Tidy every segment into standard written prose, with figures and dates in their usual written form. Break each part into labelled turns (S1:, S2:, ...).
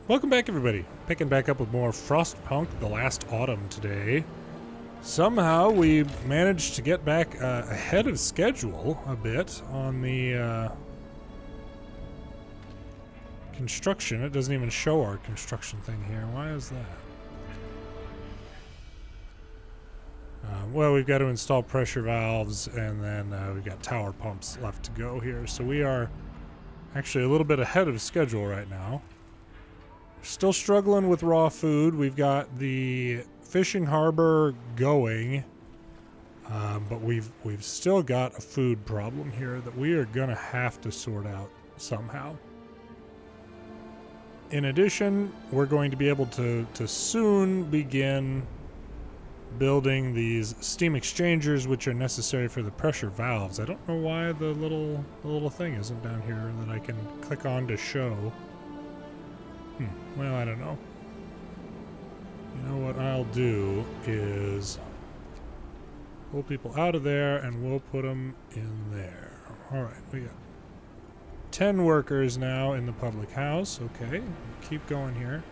S1: Welcome back, everybody. Picking back up with more Frostpunk the Last Autumn today. Somehow we managed to get back ahead of schedule a bit on the construction. It doesn't even show our construction thing here. Why is that? Well, we've got to install pressure valves, and then we've got tower pumps left to go here. So we are actually a little bit ahead of schedule right now. Still struggling with raw food. We've got the fishing harbor going, but we've still got a food problem here that we are gonna have to sort out somehow. In addition, we're going to be able to soon begin building these steam exchangers, which are necessary for the pressure valves. I don't know why the little thing isn't down here that I can click on to show. Well, I don't know. You know what I'll do is pull people out of there and we'll put them in there. All right, we got 10 workers now in the public house. Okay, keep going here.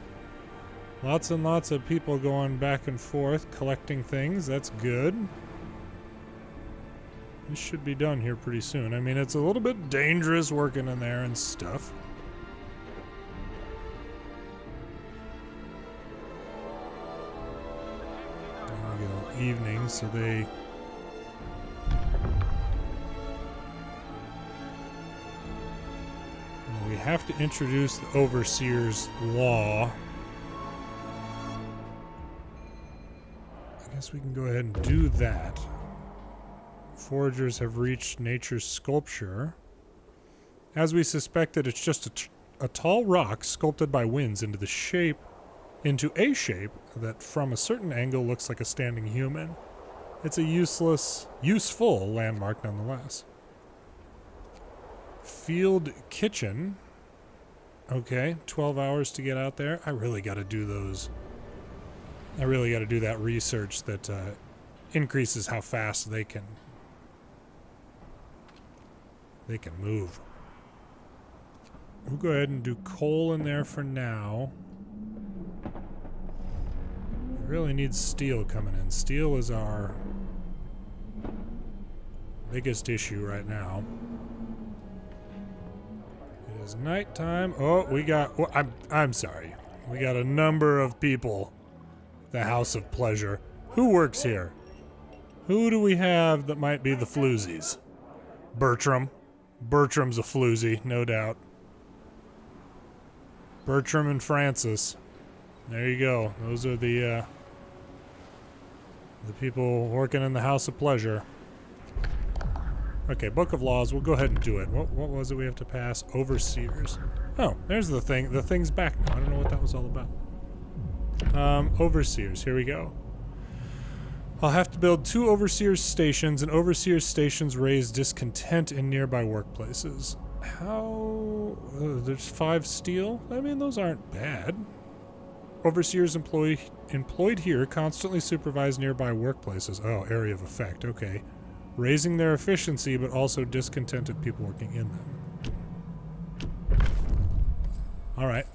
S1: Lots and lots of people going back and forth, collecting things. That's good. This should be done here pretty soon. I mean, it's a little bit dangerous working in there and stuff. Evening, so we have to introduce the overseer's law. I guess we can go ahead and do that. Foragers have reached nature's sculpture. As we suspected, it's just a tall rock sculpted by winds into a shape that from a certain angle looks like a standing human. It's a useful landmark nonetheless. Field kitchen. Okay, 12 hours to get out there. I really got to do those. I really got to do that research that increases how fast they can move. We'll go ahead and do coal in there for now. Really needs steel coming in. Steel is our biggest issue right now. It is nighttime. Oh, we got... Well, I'm sorry. We got a number of people. The House of Pleasure. Who works here? Who do we have that might be the Floozys? Bertram. Bertram's a Floozy, no doubt. Bertram and Francis. There you go. Those are the people working in the House of Pleasure. Okay, Book of Laws. We'll go ahead and do it. What was it we have to pass? Overseers. Oh, there's the thing. The thing's back now. I don't know what that was all about. Overseers. Here we go. I'll have to build 2 overseers stations, and overseers stations raise discontent in nearby workplaces. How? There's 5 steel? I mean, those aren't bad. Overseers employed here constantly supervise nearby workplaces. Oh, area of effect. Okay. Raising their efficiency, but also discontented people working in them. All right.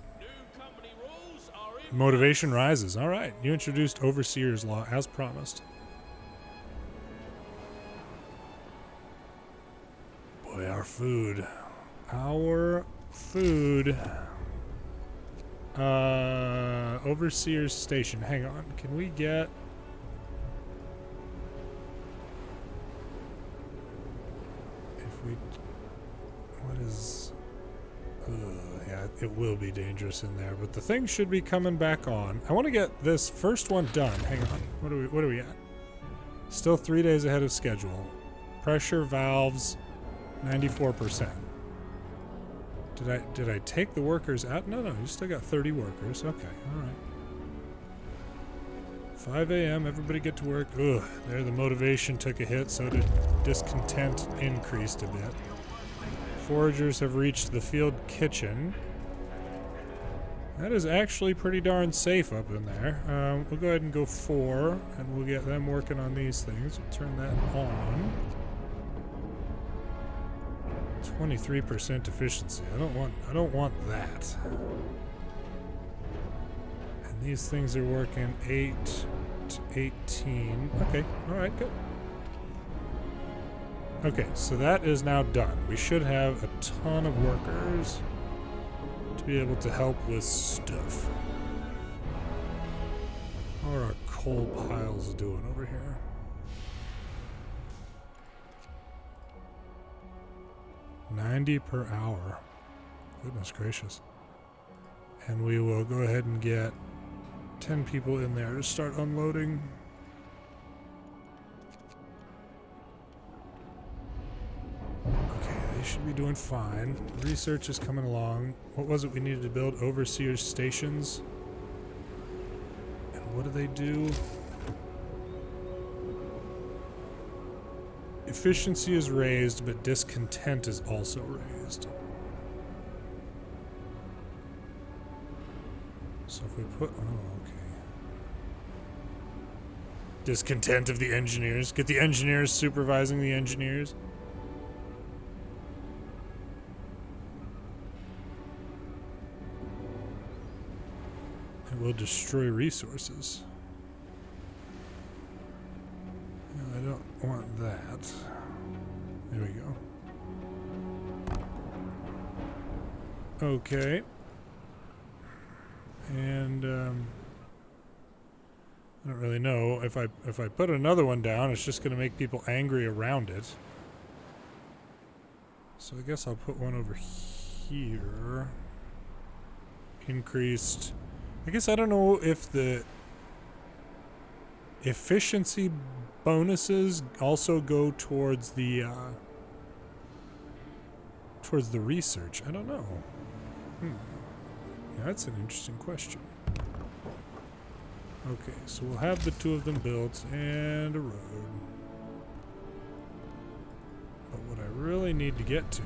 S1: Motivation rises. All right. You introduced Overseer's Law as promised. Boy, our food. Our food. Overseer's Station. Hang on. Can we get... If we... What is... yeah, it will be dangerous in there, but the thing should be coming back on. I want to get this first one done. Hang on. What are we at? Still 3 days ahead of schedule. Pressure valves, 94%. Did I take the workers out? No, you still got 30 workers. Okay, all right. 5 a.m. Everybody get to work. Ugh, there the motivation took a hit, so did discontent increased a bit. Foragers have reached the field kitchen. That is actually pretty darn safe up in there. We'll go ahead and go 4, and we'll get them working on these things. We'll turn that on. 23% efficiency. I don't want that. These things are working 8 to 18. Okay, alright, good. Okay, so that is now done. We should have a ton of workers to be able to help with stuff. How are our coal piles doing over here? $90 per hour. Goodness gracious. And we will go ahead and get 10 people in there to start unloading. Okay, they should be doing fine. Research is coming along. What was it we needed to build? Overseer's stations. And what do they do? Efficiency is raised, but discontent is also raised. So if we put... Oh, okay. Discontent of the engineers. Get the engineers supervising the engineers. It will destroy resources. No, I don't want that. There we go. Okay. And I don't really know if I put another one down, it's just going to make people angry around it. So I guess I'll put one over here. Increased. I guess I don't know if the efficiency bonuses also go towards the research. I don't know. Yeah, that's an interesting question. Okay, so we'll have the two of them built and a road. But what I really need to get to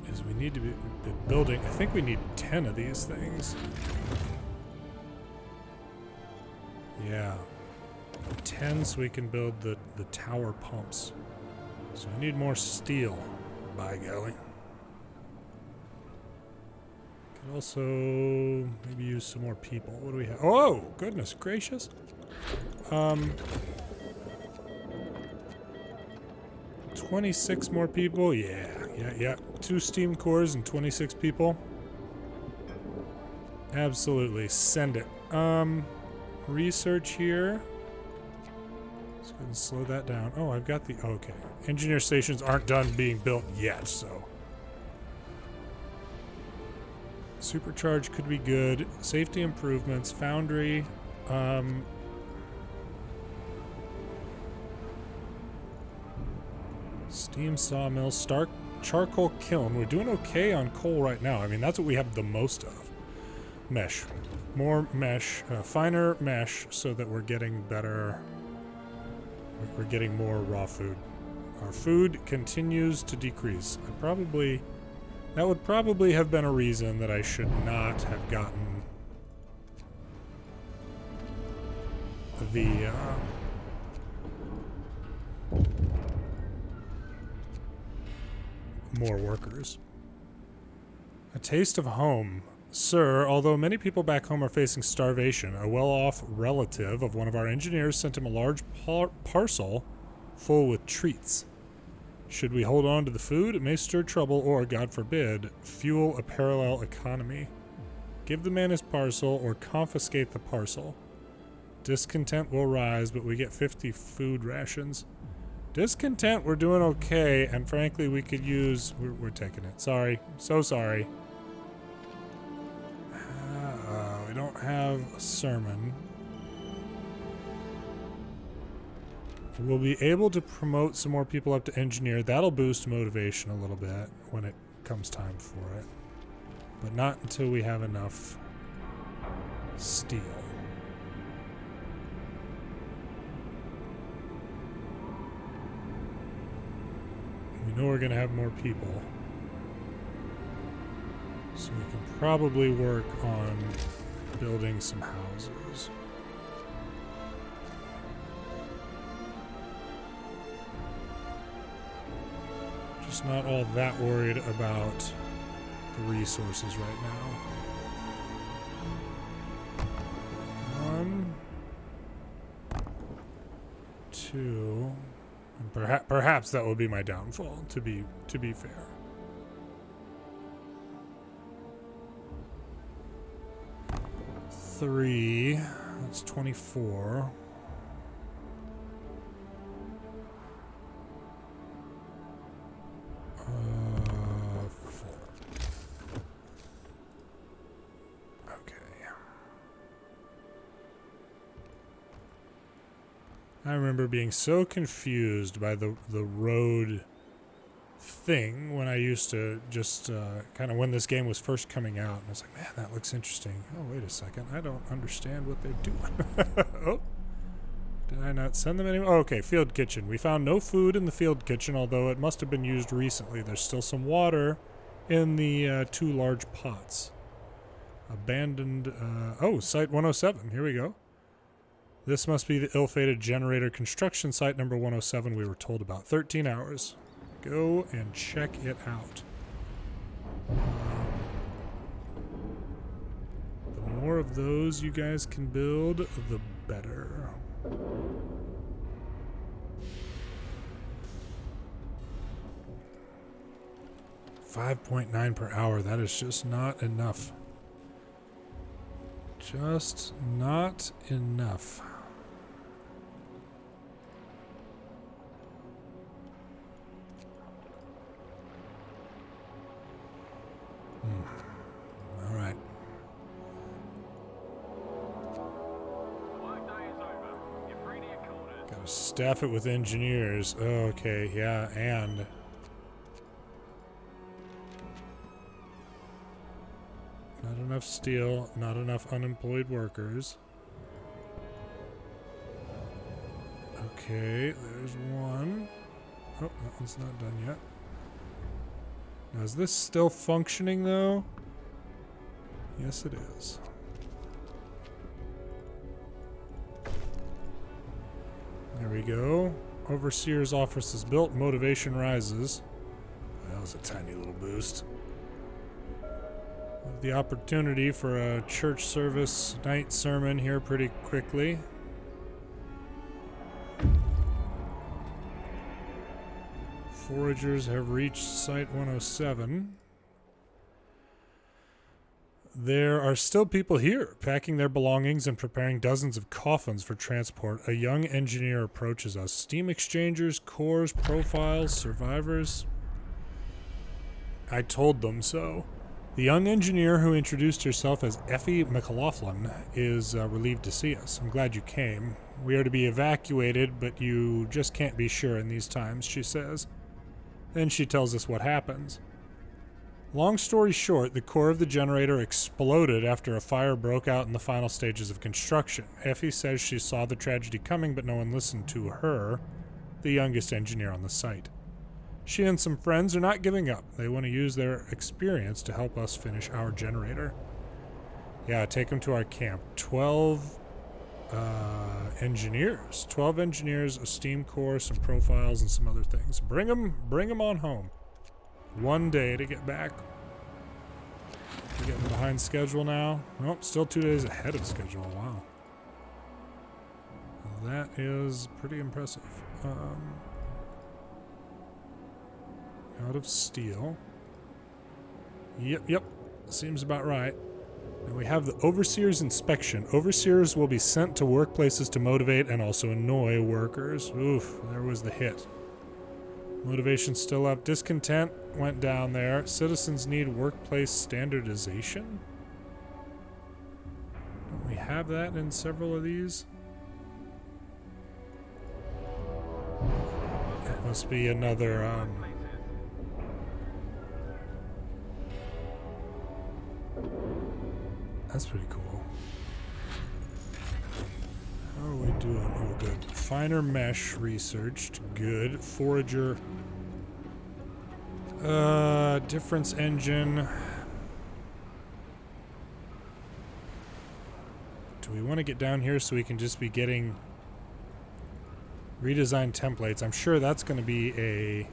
S1: is we need to be building, I think we need 10 of these things. Yeah. 10 so we can build the tower pumps. So I need more steel. By golly. Could also maybe use some more people. What do we have? Oh, goodness gracious. 26 more people? Yeah. 2 steam cores and 26 people. Absolutely. Send it. Research here. Let's go ahead and slow that down. Oh, I've got the... Okay. Engineer stations aren't done being built yet, so... Supercharge could be good. Safety improvements. Foundry. Steam sawmill. Charcoal kiln. We're doing okay on coal right now. I mean, that's what we have the most of. Mesh. More mesh. Finer mesh so that we're getting better... We're getting more raw food. Our food continues to decrease. That would probably have been a reason that I should not have gotten the more workers. A taste of home. Sir, although many people back home are facing starvation, a well-off relative of one of our engineers sent him a large parcel full with treats. Should we hold on to the food? It may stir trouble or, God forbid, fuel a parallel economy. Give the man his parcel or confiscate the parcel. Discontent will rise, but we get 50 food rations. Discontent, we're doing okay, and frankly, we could use... We're taking it. Sorry. So sorry. We don't have a sermon. We'll be able to promote some more people up to engineer. That'll boost motivation a little bit when it comes time for it. But not until we have enough steel. We know we're going to have more people. So we can probably work on building some houses. Just not all that worried about resources right now. 1, 2, and perhaps that will be my downfall. To be fair. Three. That's 24. I remember being so confused by the road thing when I used to just kind of when this game was first coming out. And I was like, man, that looks interesting. Oh, wait a second. I don't understand what they're doing. Oh, did I not send them anywhere? Oh, okay, field kitchen. We found no food in the field kitchen, although it must have been used recently. There's still some water in the 2 large pots. Abandoned, oh, Site 107. Here we go. This must be the ill-fated generator construction site number 107 we were told about. 13 hours. Go and check it out. The more of those you guys can build, the better. $5.9 per hour. That is just not enough. Just not enough. All right. Gotta staff it with engineers. Okay, yeah, and not enough steel, not enough unemployed workers. Okay, there's one. Oh, that one's not done yet. Now, is this still functioning, though? Yes, it is. There we go. Overseer's office is built. Motivation rises. That was a tiny little boost. The opportunity for a church service night sermon here pretty quickly. Foragers have reached Site 107. There are still people here, packing their belongings and preparing dozens of coffins for transport. A young engineer approaches us. Steam exchangers, cores, profiles, survivors. I told them so. The young engineer who introduced herself as Effie McLaughlin is relieved to see us. I'm glad you came. We are to be evacuated, but you just can't be sure in these times, she says. Then she tells us what happens. Long story short, the core of the generator exploded after a fire broke out in the final stages of construction. Effie says she saw the tragedy coming, but no one listened to her, the youngest engineer on the site. She and some friends are not giving up. They want to use their experience to help us finish our generator. Yeah, take them to our camp. 12 engineers. 12 engineers, a steam core, some profiles, and some other things. Bring them on home. 1 day to get back. We're getting behind schedule now. Nope, still 2 days ahead of schedule. Wow. That is pretty impressive. Out of steel. Yep. Seems about right. And we have the Overseer's inspection. Overseers will be sent to workplaces to motivate and also annoy workers. Oof, there was the hit. Motivation still up. Discontent went down there. Citizens need workplace standardization. Don't we have that in several of these? That must be another, That's pretty cool. How are we doing? Oh, good. Finer mesh researched. Good. Forager. Difference engine. Do we want to get down here so we can just be getting redesigned templates? I'm sure that's going to be a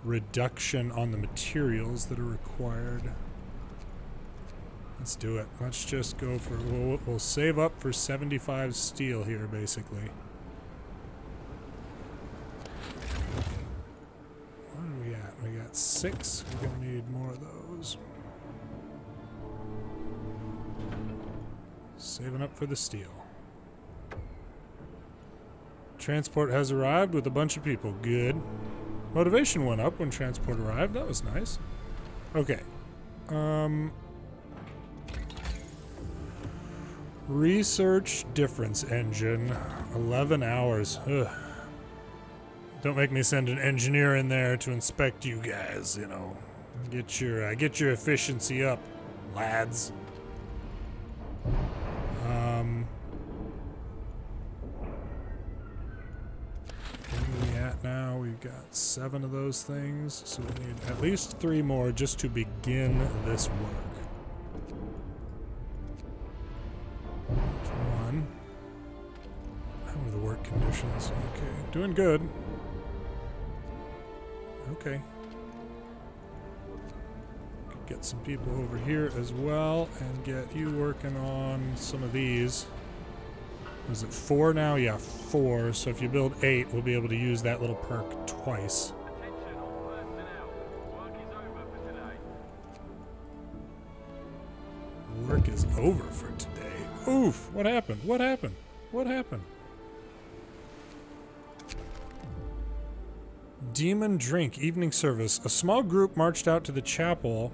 S1: reduction on the materials that are required. Let's do it. Let's just go for... We'll save up for 75 steel here, basically. What are we at? We got 6. We're going to need more of those. Saving up for the steel. Transport has arrived with a bunch of people. Good. Motivation went up when transport arrived. That was nice. Okay. Research difference engine. 11 hours. Ugh. Don't make me send an engineer in there to inspect you guys, you know. Get your efficiency up, lads. Where are we at now? We've got 7 of those things, so we need at least 3 more just to begin this work. There's 1. How are the work conditions? Okay, doing good. Okay. Could get some people over here as well and get you working on some of these. Is it 4 now? Yeah, 4. So if you build 8, we'll be able to use that little perk twice.
S2: Attention all personnel. Work is over for today.
S1: Work is over for today. Oof! What happened? What happened? What happened? Demon Drink Evening Service. A small group marched out of the chapel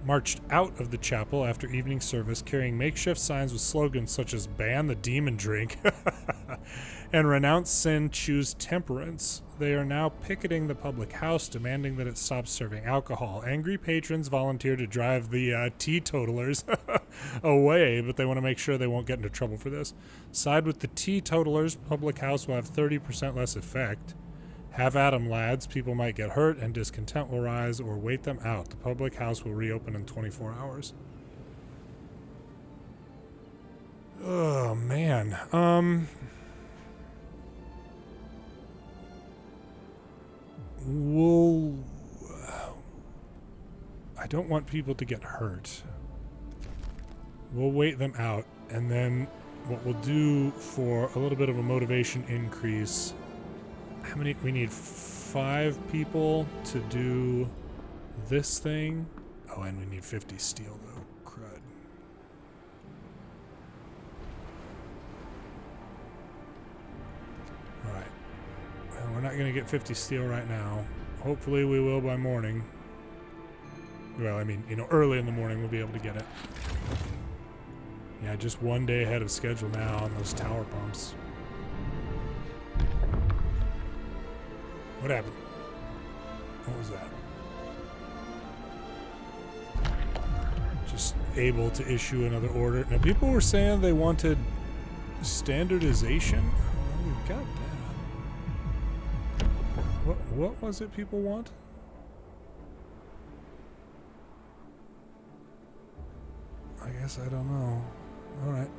S1: after evening service, carrying makeshift signs with slogans such as "Ban the Demon Drink" and "Renounce Sin, Choose Temperance." They are now picketing the public house, demanding that it stop serving alcohol. Angry patrons volunteer to drive the teetotalers away, but they want to make sure they won't get into trouble for this. Side with the teetotalers, public house will have 30% less effect. Have at 'em, lads. People might get hurt and discontent will rise, or wait them out. The public house will reopen in 24 hours. Oh, man. I don't want people to get hurt. We'll wait them out, and then what we'll do for a little bit of a motivation increase... How many? We need 5 people to do this thing. Oh, and we need 50 steel, though. Crud. Alright. Well, we're not going to get 50 steel right now. Hopefully we will by morning. Well, I mean, you know, early in the morning we'll be able to get it. Yeah, just 1 day ahead of schedule now on those tower pumps. What happened? What was that? Just able to issue another order. Now, people were saying they wanted standardization. Well, we've got that. What was it people want? I guess I don't know. All right.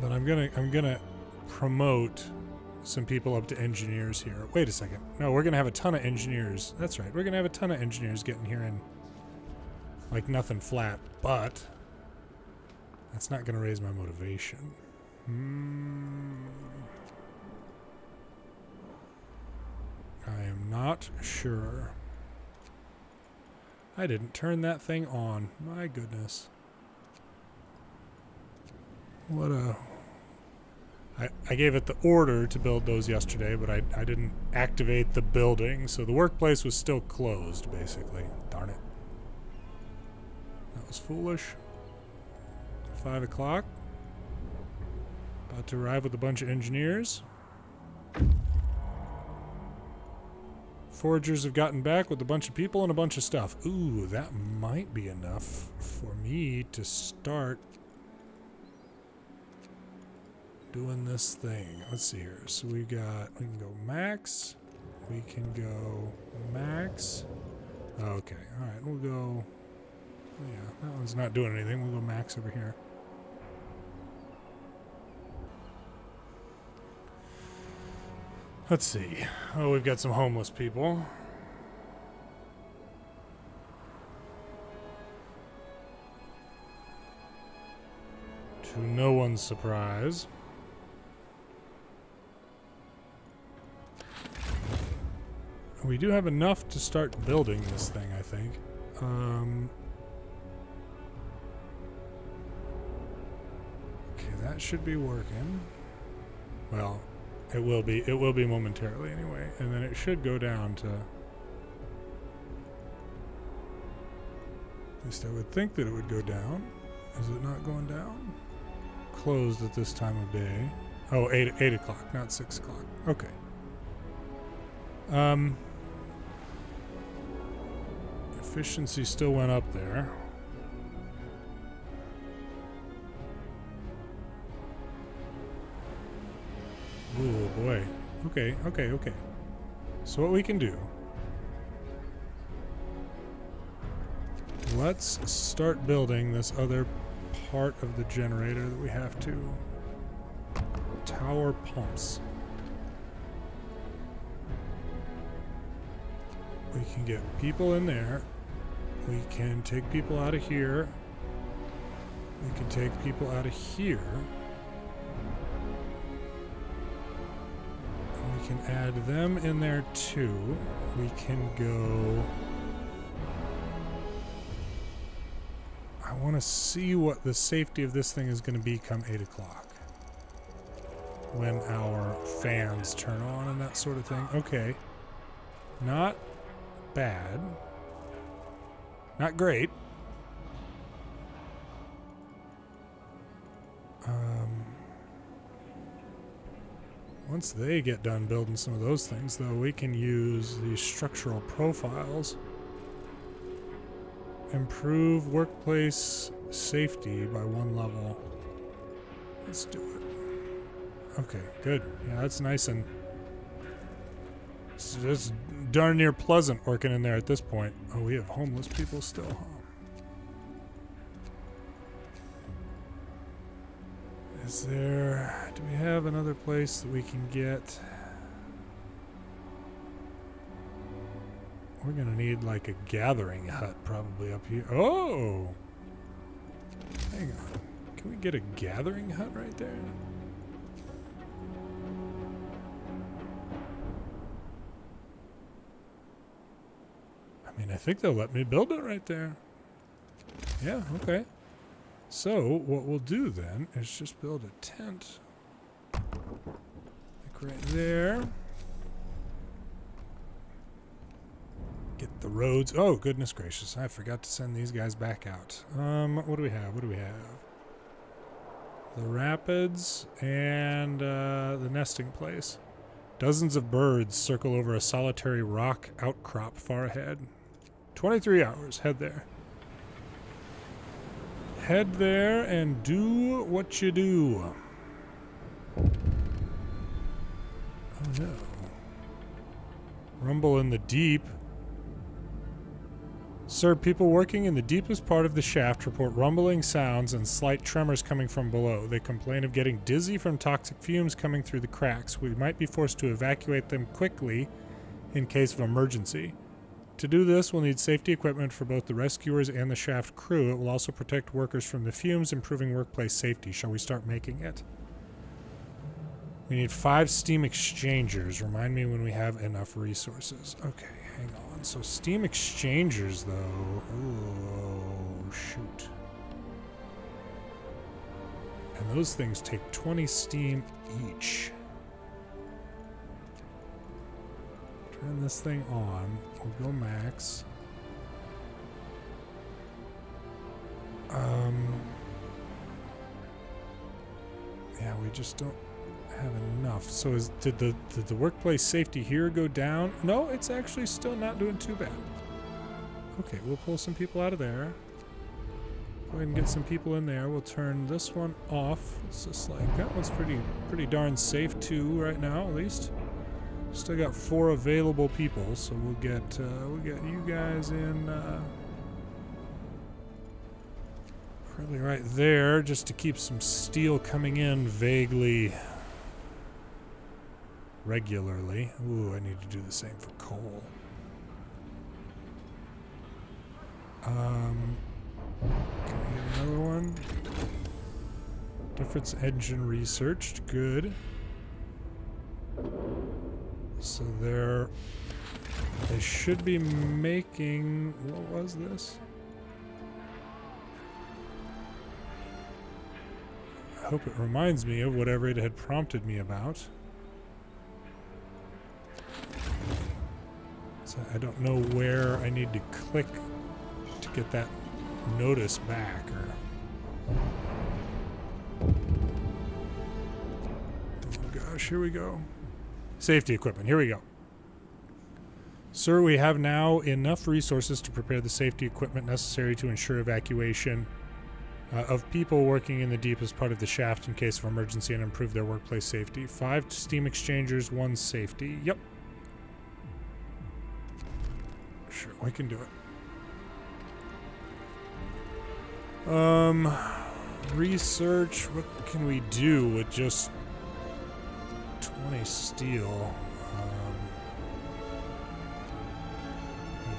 S1: But I'm gonna promote some people up to engineers here. Wait a second. No, we're going to have a ton of engineers. That's right. We're going to have a ton of engineers getting here in like nothing flat, but that's not going to raise my motivation. I am not sure. I didn't turn that thing on. My goodness. What a... I gave it the order to build those yesterday, but I didn't activate the building, so the workplace was still closed, basically. Darn it. That was foolish. 5 o'clock. About to arrive with a bunch of engineers. Foragers have gotten back with a bunch of people and a bunch of stuff. Ooh, that might be enough for me to start doing this thing. Let's see here. So we can go max. We can go max. Okay. All right. We'll go. Yeah, that one's not doing anything. We'll go max over here. Let's see. Oh, we've got some homeless people. To no one's surprise. We do have enough to start building this thing, I think. Okay, that should be working. Well, it will be momentarily anyway, and then it should go down to, at least I would think that it would go down. Is it not going down? Closed at this time of day. Oh, 8 o'clock, not 6 o'clock. Okay. Efficiency still went up there. Oh boy. Okay. So what we can do, let's start building this other part of the generator that we have to. Tower pumps. We can get people in there. We can take people out of here. We can take people out of here. We can add them in there too. We can go... I want to see what the safety of this thing is going to be come 8 o'clock. When our fans turn on and that sort of thing. Okay. Not bad. Not great. Once they get done building some of those things, though, we can use these structural profiles. Improve workplace safety by 1 level. Let's do it. Okay, good. Yeah, that's nice and... It's darn near pleasant working in there at this point. Oh, we have homeless people still, huh? Is there... Do we have another place that we can get... We're gonna need like a gathering hut probably up here. Oh! Hang on. Can we get a gathering hut right there? I mean, I think they'll let me build it right there. Yeah, okay. So, what we'll do then is just build a tent. Like right there. Get the roads. Oh, goodness gracious. I forgot to send these guys back out. What do we have? What do we have? The rapids and the nesting place. Dozens of birds circle over a solitary rock outcrop far ahead. 23 hours. Head there. Head there and do what you do. Oh no. Rumble in the deep. Sir, people working in the deepest part of the shaft report rumbling sounds and slight tremors coming from below. They complain of getting dizzy from toxic fumes coming through the cracks. We might be forced to evacuate them quickly in case of emergency. To do this, we'll need safety equipment for both the rescuers and the shaft crew. It will also protect workers from the fumes, improving workplace safety. Shall we start making it? We need 5 steam exchangers. Remind me when we have enough resources. Okay, hang on. So steam exchangers, though. Oh, shoot. And those things take 20 steam each. Turn this thing on. We'll go max. Yeah, we just don't have enough. So did the workplace safety here go down? No, it's actually still not doing too bad. Okay, we'll pull some people out of there. Go ahead and get some people in there. We'll turn this one off. It's just like that one's pretty darn safe too right now, at least. Still got 4 available people, so we'll get you guys in probably right there, just to keep some steel coming in vaguely regularly. Ooh, I need to do the same for coal. Can we get another one? Difference engine researched. Good. So they should be making, what was this? I hope it reminds me of whatever it had prompted me about. So I don't know where I need to click to get that notice back, or... Oh gosh, here we go. Safety equipment, here we go. Sir, we have now enough resources to prepare the safety equipment necessary to ensure evacuation of people working in the deepest part of the shaft in case of emergency and improve their workplace safety. 5 steam exchangers, 1 safety. Yep. Sure, we can do it. Research, what can we do with just 20 steel?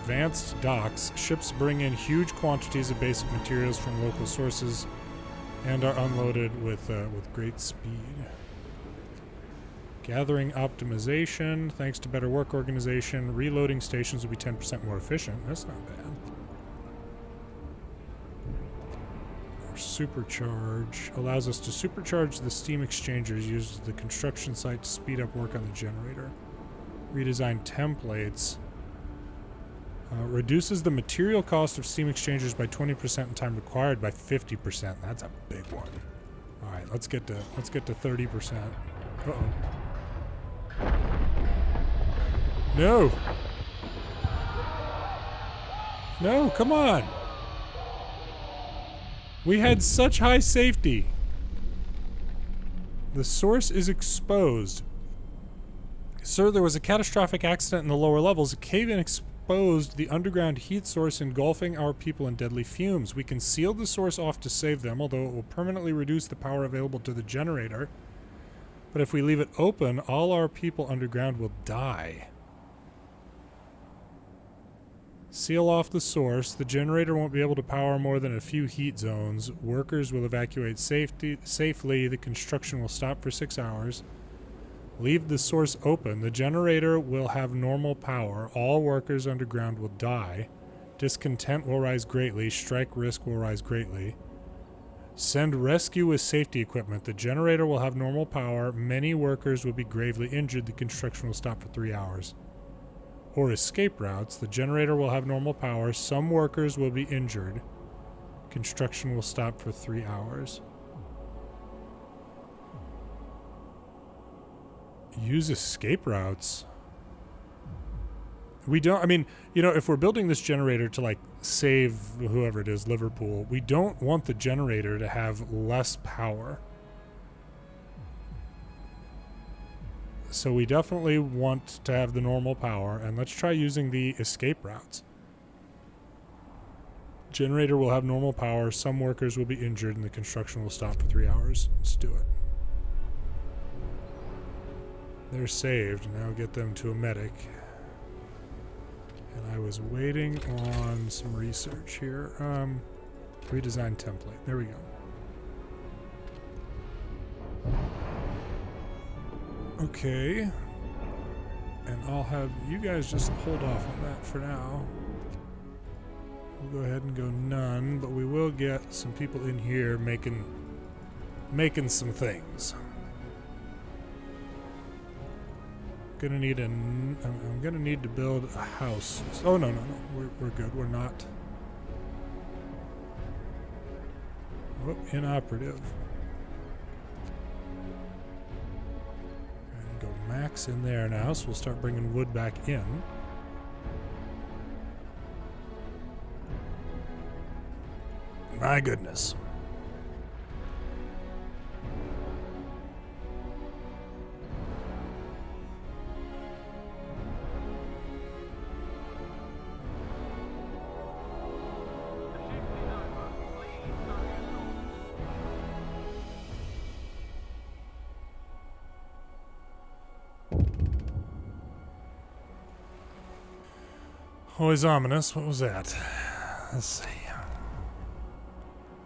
S1: Advanced docks. Ships bring in huge quantities of basic materials from local sources and are unloaded with great speed. Gathering optimization. Thanks to better work organization, reloading stations will be 10% more efficient. That's not bad. Or supercharge. Allows us to supercharge the steam exchangers used at the construction site to speed up work on the generator. Redesign templates. Reduces the material cost of steam exchangers by 20% and time required by 50%. That's a big one. All right, let's get to 30%. Uh-oh. No. No, come on. We had such high safety. The source is exposed. Sir, there was a catastrophic accident in the lower levels. A cave-in exposed the underground heat source, engulfing our people in deadly fumes. We can seal the source off to save them, although it will permanently reduce the power available to the generator. But if we leave it open, all our people underground will die. Seal off the source. The generator won't be able to power more than a few heat zones. Workers will evacuate safely. The construction will stop for 6 hours. Leave the source open. The generator will have normal power. All workers underground will die. Discontent will rise greatly. Strike risk will rise greatly. Send rescue with safety equipment. The generator will have normal power. Many workers will be gravely injured. The construction will stop for 3 hours. Or escape routes. The generator will have normal power. Some workers will be injured. Construction will stop for 3 hours. Use escape routes. We don't, I mean, you know, if we're building this generator to like save whoever it is, Liverpool, we don't want the generator to have less power. So we definitely want to have the normal power, and let's try using the escape routes. Generator will have normal power, some workers will be injured, and the construction will stop for 3 hours. Let's do it. They're saved. Now get them to a medic. And I was waiting on some research here. Redesign template. There we go. Okay. And I'll have you guys just hold off on that for now. We'll go ahead and go none, but we will get some people in here making some things. I'm gonna need to build a house. Oh no, we're good. We're not. Oh, inoperative. And go max in there now, so we'll start bringing wood back in. My goodness. Always ominous. What was that? Let's see.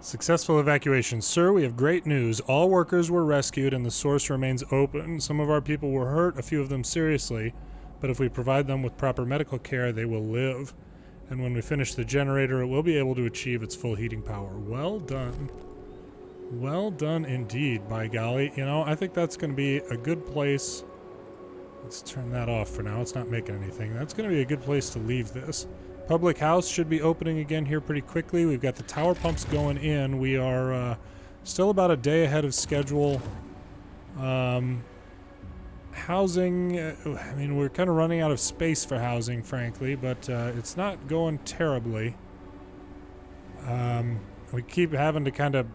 S1: Successful evacuation. Sir, we have great news. All workers were rescued and the source remains open. Some of our people were hurt, a few of them seriously, but if we provide them with proper medical care, they will live. And when we finish the generator, it will be able to achieve its full heating power. Well done. Well done indeed, by golly. You know, I think that's going to be a good place. Let's turn that off for now. It's not making anything. That's going to be a good place to leave this. Public house should be opening again here pretty quickly. We've got the tower pumps going in. We are still about a day ahead of schedule. Housing, I mean, we're kind of running out of space for housing, frankly, but it's not going terribly. We keep having to kind of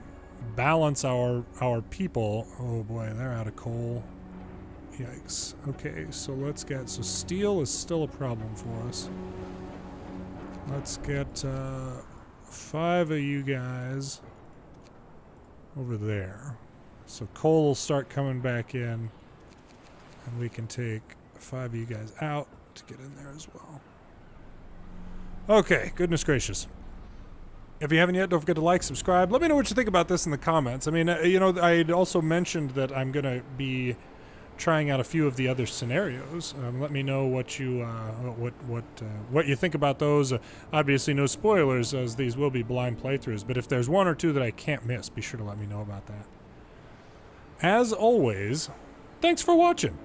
S1: balance our people. Oh boy, they're out of coal. Yikes. Okay, so let's get, so steel is still a problem for us. Let's get 5 of you guys over there. So coal will start coming back in. And we can take 5 of you guys out to get in there as well. Okay, goodness gracious. If you haven't yet, don't forget to like, subscribe. Let me know what you think about this in the comments. I mean, you know, I had also mentioned that I'm going to be trying out a few of the other scenarios. Let me know what you what you think about those. Obviously, no spoilers, as these will be blind playthroughs. But if there's 1 or 2 that I can't miss, be sure to let me know about that. As always, thanks for watching.